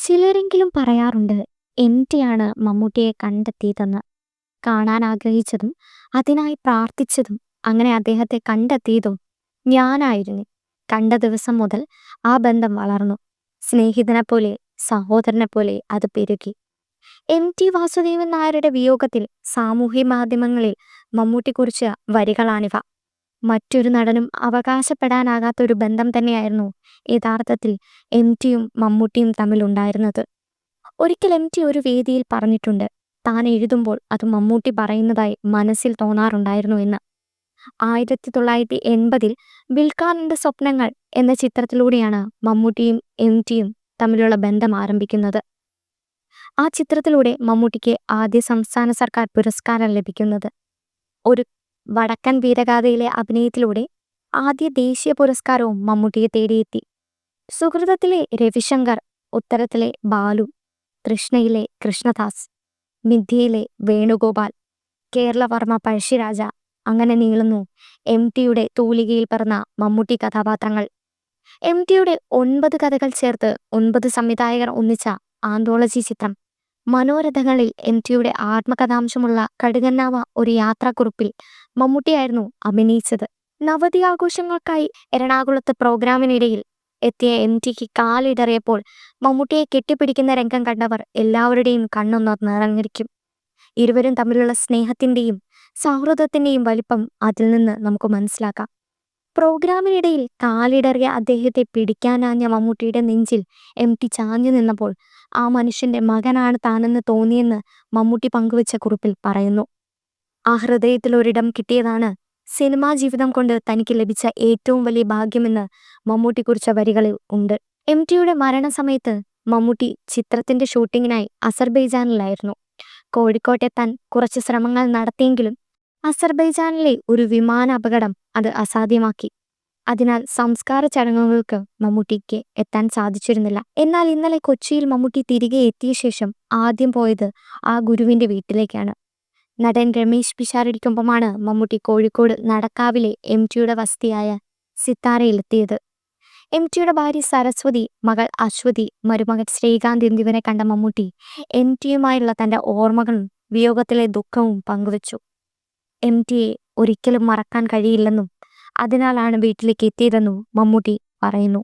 ചിലരെങ്കിലും പറയാറുണ്ട് എം.ടിയാണ് മമ്മൂട്ടിയെ കണ്ടെത്തിയതെന്ന്. കാണാൻ ആഗ്രഹിച്ചതും അതിനായി പ്രാർത്ഥിച്ചതും അങ്ങനെ അദ്ദേഹത്തെ കണ്ടെത്തിയതും ഞാനായിരുന്നു. കണ്ട ദിവസം മുതൽ ആ ബന്ധം വളർന്നു. സ്നേഹിതനെപ്പോലെ, സഹോദരനെപ്പോലെ അത് പെരുകി. എം.ടി വാസുദേവൻ നായരുടെ വിയോഗത്തിൽ സാമൂഹ്യ മാധ്യമങ്ങളിൽ മമ്മൂട്ടിക്കുറിച്ച് വരികളാണിവ. മറ്റൊരു നടനും അവകാശപ്പെടാനാകാത്ത ഒരു ബന്ധം തന്നെയായിരുന്നു യഥാർത്ഥത്തിൽ എം.ടിയും മമ്മൂട്ടിയും തമ്മിലുണ്ടായിരുന്നത്. ഒരിക്കൽ എം.ടി ഒരു വേദിയിൽ പറഞ്ഞിട്ടുണ്ട്, താൻ എഴുതുമ്പോൾ അത് മമ്മൂട്ടി പറയുന്നതായി മനസ്സിൽ തോന്നാറുണ്ടായിരുന്നു എന്ന്. 1980 വിൽക്കാനുണ്ട് സ്വപ്നങ്ങൾ എന്ന ചിത്രത്തിലൂടെയാണ് മമ്മൂട്ടിയും എം.ടിയും തമ്മിലുള്ള ബന്ധം ആരംഭിക്കുന്നത്. ആ ചിത്രത്തിലൂടെ മമ്മൂട്ടിക്ക് ആദ്യ സംസ്ഥാന സർക്കാർ പുരസ്കാരം ലഭിക്കുന്നത്. ഒരു വടക്കൻ വീരഗാഥയിലെ അഭിനയത്തിലൂടെ ആദ്യ ദേശീയ പുരസ്കാരവും മമ്മൂട്ടിയെ തേടിയെത്തി. സുഹൃതത്തിലെ രവിശങ്കർ, ഉത്തരത്തിലെ ബാലു, തൃഷ്ണയിലെ കൃഷ്ണദാസ്, മിഥ്യയിലെ വേണുഗോപാൽ, കേരളവർമ്മ പഴശ്ശിരാജ, അങ്ങനെ നീളുന്നു എം.ടിയുടെ തൂലികയിൽ പിറന്ന മമ്മൂട്ടി കഥാപാത്രങ്ങൾ. എം.ടിയുടെ 9 കഥകൾ ചേർത്ത് 9 സംവിധായകർ ഒന്നിച്ച ആന്തോളജി ചിത്രം മനോരഥങ്ങളിൽ എം.ടിയുടെ ആത്മകഥാംശമുള്ള കടുകന്നാവ ഒരു യാത്രാക്കുറിപ്പിൽ മമ്മൂട്ടിയായിരുന്നു അഭിനയിച്ചത്. നവതി ആഘോഷങ്ങൾക്കായി എറണാകുളത്ത് പ്രോഗ്രാമിനിടയിൽ എത്തിയ എം.ടിക്ക് കാലിടറിയപ്പോൾ മമ്മൂട്ടിയെ കെട്ടിപ്പിടിക്കുന്ന രംഗം കണ്ടവർ എല്ലാവരുടെയും കണ്ണൊന്ന് നിറഞ്ഞിരിക്കും. ഇരുവരും തമ്മിലുള്ള സ്നേഹത്തിൻ്റെയും സൗഹൃദത്തിൻ്റെയും വലിപ്പം അതിൽ നിന്ന് നമുക്ക് മനസ്സിലാക്കാം. പ്രോഗ്രാമിനിടയിൽ കാലിടറിയ അദ്ദേഹത്തെ പിടിക്കാനാഞ്ഞ മമ്മൂട്ടിയുടെ നെഞ്ചിൽ എം.ടി ചാഞ്ഞു നിന്നപ്പോൾ ആ മനുഷ്യൻ്റെ മകനാണ് താനെന്ന് തോന്നിയെന്ന് മമ്മൂട്ടി പങ്കുവച്ച കുറിപ്പിൽ പറയുന്നു. ആ ഹൃദയത്തിലൊരിടം കിട്ടിയതാണ് സിനിമാ ജീവിതം കൊണ്ട് തനിക്ക് ലഭിച്ച ഏറ്റവും വലിയ ഭാഗ്യമെന്ന് മമ്മൂട്ടി കുറിച്ച വരികളിൽ ഉണ്ട്. എം.ടിയുടെ മരണസമയത്ത് മമ്മൂട്ടി ചിത്രത്തിൻ്റെ ഷൂട്ടിങ്ങിനായി അസർബൈജാനിലായിരുന്നു. കോഴിക്കോട്ടെത്താൻ കുറച്ച് ശ്രമങ്ങൾ നടത്തിയെങ്കിലും അസർബൈജാനിലെ ഒരു വിമാന അപകടം അത് അസാധ്യമാക്കി. അതിനാൽ സംസ്കാര ചടങ്ങുകൾക്ക് മമ്മൂട്ടിക്ക് എത്താൻ സാധിച്ചിരുന്നില്ല. എന്നാൽ ഇന്നലെ കൊച്ചിയിൽ മമ്മൂട്ടി തിരികെ എത്തിയ ശേഷം ആദ്യം പോയത് ആ ഗുരുവിൻ്റെ വീട്ടിലേക്കാണ്. നടൻ രമേശ് പിഷാരടിക്കൊപ്പമാണ് മമ്മൂട്ടി കോഴിക്കോട് നടക്കാവിലെ എം.ടിയുടെ വസതിയായ സിത്താരയിലെത്തിയത്. എം.ടിയുടെ ഭാര്യ സരസ്വതി, മകൾ അശ്വതി, മരുമകൻ ശ്രീകാന്ത് എന്നിവരെ കണ്ട മമ്മൂട്ടി എം.ടിയുമായുള്ള തൻ്റെ ഓർമ്മകളും വിയോഗത്തിലെ ദുഃഖവും പങ്കുവച്ചു. എം.ടിയെ ഒരിക്കലും മറക്കാൻ കഴിയില്ലെന്നും അതിനാലാണ് വീട്ടിലേക്ക് എത്തിയതെന്നും മമ്മൂട്ടി പറയുന്നു.